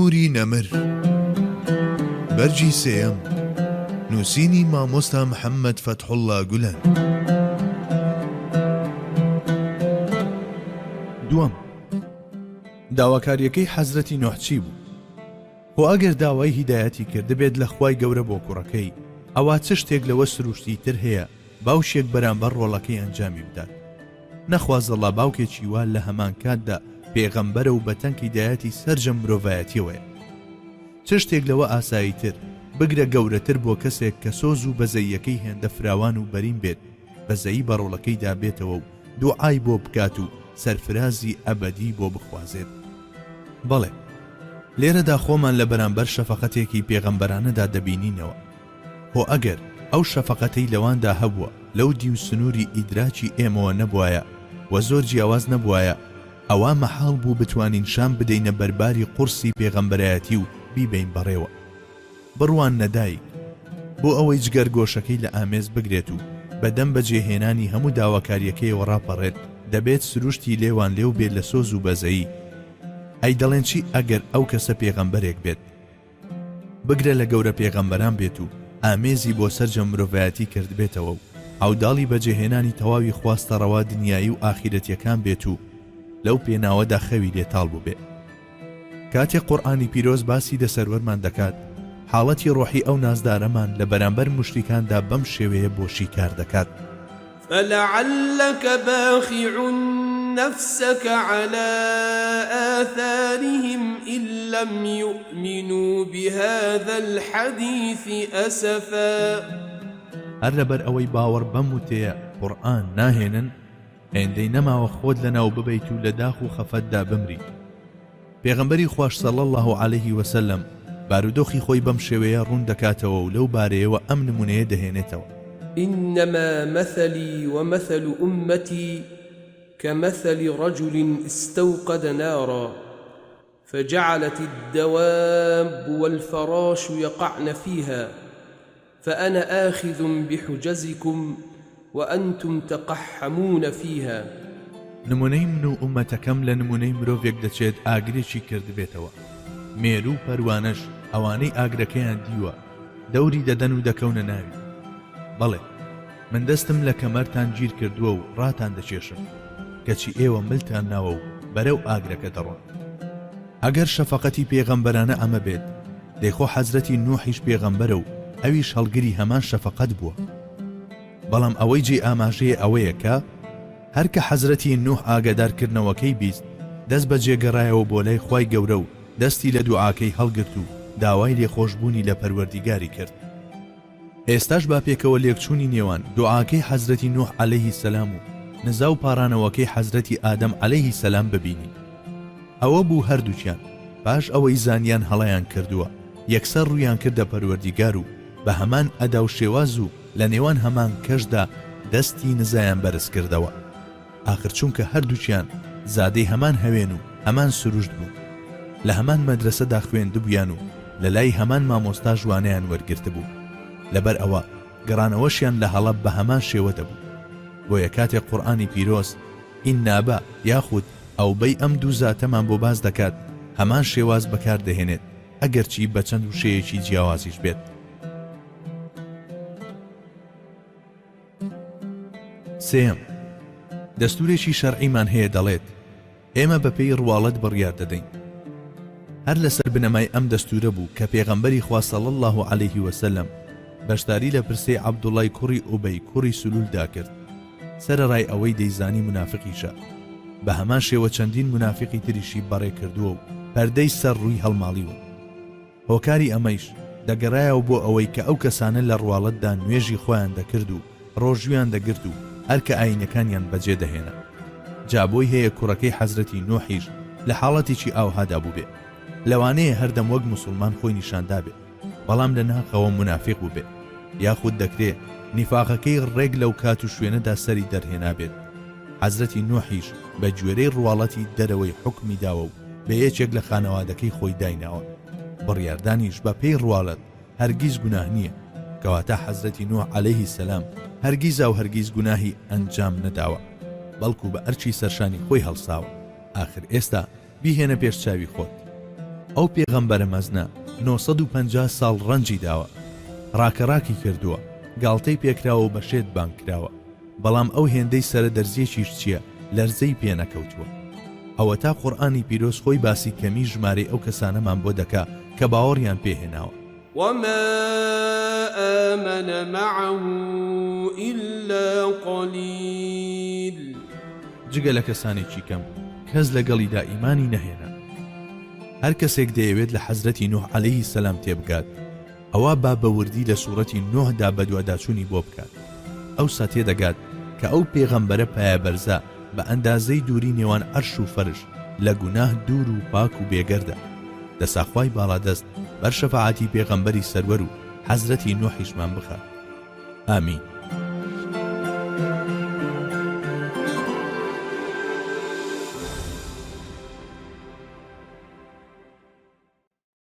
سنووری نەمر بەرجی سێیەم نووسینی مامۆستا محەممەد فەتحوڵڵا گولەن. دووەم، داواکاریەکەی حەزرەتی نوح چی بوو؟ بۆ ئەگەر داوای هیدایەتی کرد بێت لە خوای گەورە بۆ کوڕەکەی، ئەوە چ شتێک لەوە سروشتی تر هەیە باوشێک بەرامبەر ڕۆڵەکەی ئەنجامی بدات. نەخوازەڵا باوکێکی وا لە هەمان کاتدا پێغەمبەرە و بەتەنک هیدایەتی سەرجەم مرۆڤایەتیەوەیە. چ شتێک لەوە ئاساییتر بگرە گەورەتر بۆ کەسێک کە سۆز و بەزەییەکەی هێندە فراوان و بەرین بێت، بەزەیی بە ڕۆڵەکەیدا بێتەوە و دوعای بۆ بکات و سەرفرازی ئەبەدی بۆ بخوازێت. بەڵێ، لێرەدا خۆمان لە بەرامبەر شەفەقەتێکی پێغەمبەرانەدا دەبینینەوە. هۆ ئەگەر ئەو شەفەقەتەی لەواندا هەبووە لەو دی و سنووری ئیدراکی ئێمەوە نەبوایە و زۆر جیاواز نەبوایە، ئەوە مەحاڵ بوو بتوانین شام بدەینە بەرباری قورسی پێغەمبەرایەتی و بیبین بەڕێوە. بڕوان نەدایک بۆ ئەوەی جگەر گۆشەکەی لە ئامێز بگرێت و بەدەم بەجێهێنانی هەموو داواکاریەکەیەوە ڕاپەڕێت، دەبێت سروشتی لێوان لێو بێت لە سۆز و بەزەیی. ئەی دەڵێن چی ئەگەر ئەو کەسە پێغەمبەرێک بێت، بگرە لە گەورە پێغەمبەران بێت و ئامێزی بۆ سەرجەم مرۆڤایەتی کرد بێتەوە و ئەوداڵی بەجێهێنانی تەواوی خواستە ڕەوا دنیایی و ئاخیرەتیەکان بێت و لەو پێناوەدا خەوی لێتاڵ بوو بێ. کاتێک قورئانی پیرۆز باسی دەسەروەرمان دەکات، حاڵەتی ڕۆحی ئەو نازدارەمان لە بەرامبەر موشریکاندا بەم شێوەیە بۆشی کار دەکات. فلعلك باخع نفسك على آثارهم إن لم يؤمنوا بهذا الحديث أسفا. هەر ئەوەی باوەڕ بەم وتەیە قورئان ناهێنن، هێندەی نەماوە خۆت لەناو ببەیت و لە داخ و خەفەتدا بمری. پێغەمبەری خوش صلی الله عليه وسلم بارودۆخی خۆی بەم شێوەیە ڕوون دەکاتەوە و لەو بارەیەوە ئەم نمونەیە دەهێنێتەوە. إنما مثلي ومثل أمتي كمثل رجل استوقد نارا فجعلت الدواب والفراش يقعن فيها فأنا آخذ بحجزكم وأنتم تقحمون فيها. نمونەی من و ئومەتەکەم لە نمونەی مرۆڤێک دەچێت ئاگرێکی کرد بێتەوە. مێرو و پەروانەش ئەوانەی ئاگرەکەیان دیوە دەوری دەدەن و دەکەونە ناوی. بەڵێ، من دەستم لە کەمەرتان گیر کردووە و ڕاتان دەچێشم، کەچی ئێوە ملتان ناوە و بەرەو ئاگرەکە دەڕۆن. ئەگەر شەفەقەتی پێغەمبەرانە ئەمە بێت، دەیخۆ حەزرەتی نوحیش پێغەمبەرە و ئەویش هەڵگری هەمان شەفەقەت بووە. بەڵام ئەوەی جێ ئاماژەیە ئەوەیە کە هەر کە حەزرەتی نوح ئاگادارکردنەوەکەی بیست، دەست بە جێگەڕایەوە بۆ لای خوای گەورە و دەستی لە دوعاکەی هەڵگرت و داوای لێخۆشبوونی لە پەروەردیگاری کرد. ئێستاش با پێکەوە لێکچوونی نێوان دوعاکەی حەزرەتی نوح عەلەیهی سەلام و نزا و پارانەوەکەی حەزرەتی ئادەم عەلەیهی سەلام ببینین. ئەوە بوو هەردووچیان پاش ئەوەی زانیان هەڵەیان کردووە یەکسەر ڕوویان کردە پەروەردیگار و بە هەمان ئەدا و شێواز و لە نێوان هەمان کەشدا دەستی نزایان بەرز کردەوە. ئاخر چونکە هەردووچیان زادەی هەمان هەوێن و هەمان سروشت بوو، لە هەمان مەدرسەدا خوێندبوویان و لە لای هەمان مامۆستا جوانەیان وەرگرت بوو. لەبەر ئەوە گەڕانەوەشیان لە هەڵەب بە هەمان شێوە دەبوو. بۆیە کاتێک قورئانی پیرۆز ئینابە یاخود ئەو بەی ئەم دوو زاتەمان بۆ باز دەکات، هەمان شێواز بەکار دەهێنێت ئەگەرچی بە چەند وشەیەکی جیاوازیش بێت. سێم، دەستورێکی شەرعیمان هەیە دەڵێت ئێمە بەپێی ڕواڵەت بڕیار دەدەین. هەر لەسەر بنەمای ئەم دەستورە بوو کە پێغەمبەری خوا صلی الله عليه وسلم بەشداری لە پرسەی عەبدوڵای کوڕی ئوبەی کوڕی سولولدا کرد، سەرەڕای ئەوەی دەیزانی منافقیشە. بە هەمان شێوە چەندین منافقی تریشی بەڕێ کردووە و پەردەی سەر ڕووی هەڵماڵیوە. هۆکاری ئەمەیش دەگەڕایەوە بۆ ئەوەی کە ئەو کەسانە لە ڕواڵەتدا نوێژی خۆیان دەکرد و ڕۆژویان دەگرت و هەرکە ئاینەکانیان بەجێ دەهێنا. جابۆی هەیە کوڕەکەی حەزرەتی نوحیش لە حاڵەتێکی ئاوهادا بوو بێ، لەوانەیە هەردەم وەک موسڵمان خۆی نیشاندا بێ، بەڵام لە ناقەوە منافق بوو بێ، یاخود دەکرێت نیفاقەکەی ڕێک لەو کات و شوێنەدا سەری دەرهێنا بێت. حەزرەتی نوحیش بە گوێرەی ڕواڵەتی دەرەوەی حکمی داوە و بە یەکێک لە خانەوادەکەی خۆی دایناوە. بڕیاردانیش بە پێی ڕواڵەت هەرگیز گوناه نییە، کەواتە حەزرەتی نوح عەلەیهی سەلام هەرگیز و هەرگیز گوناهی ئەنجام نەداوە، بەڵکو بە ئەرچی سەرشانی خۆی هەڵساوە. ئاخر ئێستا بیهێنە پێش چاوی خۆت. ئەو پێغەمبەرە مەزنە 950 ساڵ ڕەنجی داوە، ڕاکەڕاکی کردووە، گاڵتەی پێکراوە و بەشێت بانگ کراوە، بەڵام ئەو هێندەی سرە دەرزیەکیش چییە لەرزەی پێ نەکەوتووە. ئەوە تا قورئانی پیرۆز خۆی باسی کەمی ژمارەی ئەو کەسانەمان بۆ دەکا کە باوەڕیان پێهێناوە. وما آمن معه إلا قليل جگە لە کەسانێکی کەم کەس لەگەڵیدا ئیمانی نەهێنا. هەر کەسێک دەیەوێت لە حەزرەتی نوح عەلەیهی سەلام تێبگات، ئەوە با بەوردی لە سوورەتی نوحدا بەدواداچوونی بۆ بکات. ئەوسا تێدەگات کە ئەو پێغەمبەرە پایەبەرزە بە ئەندازەی دووری نێوان عەرش و فەرش لە گوناه دوور و پاک و بێگەردە. دەساخوای باڵادەست بەر شەفاعەتی پێغەمبەری سەروەر و حەزرەتی نوحیشمان بخات. ئامین.